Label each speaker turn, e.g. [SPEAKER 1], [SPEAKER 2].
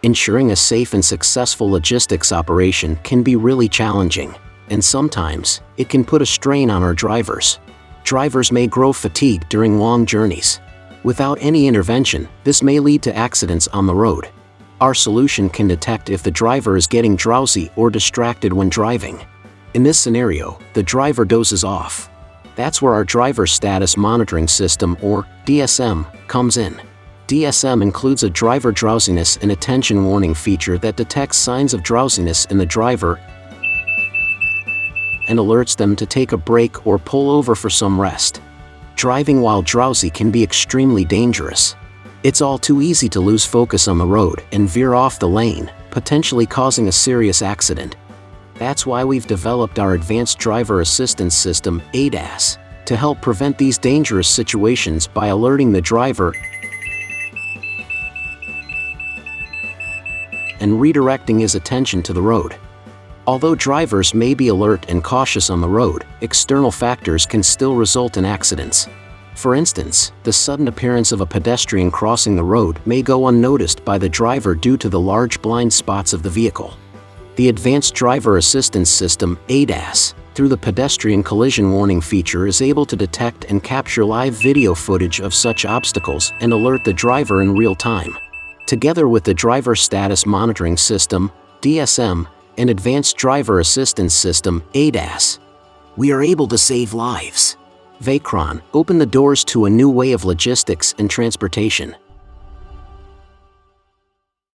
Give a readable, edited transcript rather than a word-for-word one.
[SPEAKER 1] Ensuring a safe and successful logistics operation can be really challenging, and sometimes it can put a strain on our drivers. Drivers may grow fatigued during long journeys. Without any intervention, this may lead to accidents on the road. Our solution can detect if the driver is getting drowsy or distracted when driving. In this scenario, the driver dozes off. That's where our driver status monitoring system, or DSM, comes in. DSM includes a driver drowsiness and attention warning feature that detects signs of drowsiness in the driver and alerts them to take a break or pull over for some rest. Driving while drowsy can be extremely dangerous. It's all too easy to lose focus on the road and veer off the lane, potentially causing a serious accident. That's why we've developed our Advanced Driver Assistance System, ADAS, to help prevent these dangerous situations by alerting the driver and redirecting his attention to the road. Although drivers may be alert and cautious on the road, external factors can still result in accidents. For instance, the sudden appearance of a pedestrian crossing the road may go unnoticed by the driver due to the large blind spots of the vehicle. The Advanced Driver Assistance System, ADAS, through the pedestrian collision warning feature is able to detect and capture live video footage of such obstacles and alert the driver in real time. Together with the Driver Status Monitoring System, DSM, and Advanced Driver Assistance System, ADAS, we are able to save lives. Vacron, open the doors to a new way of logistics and transportation.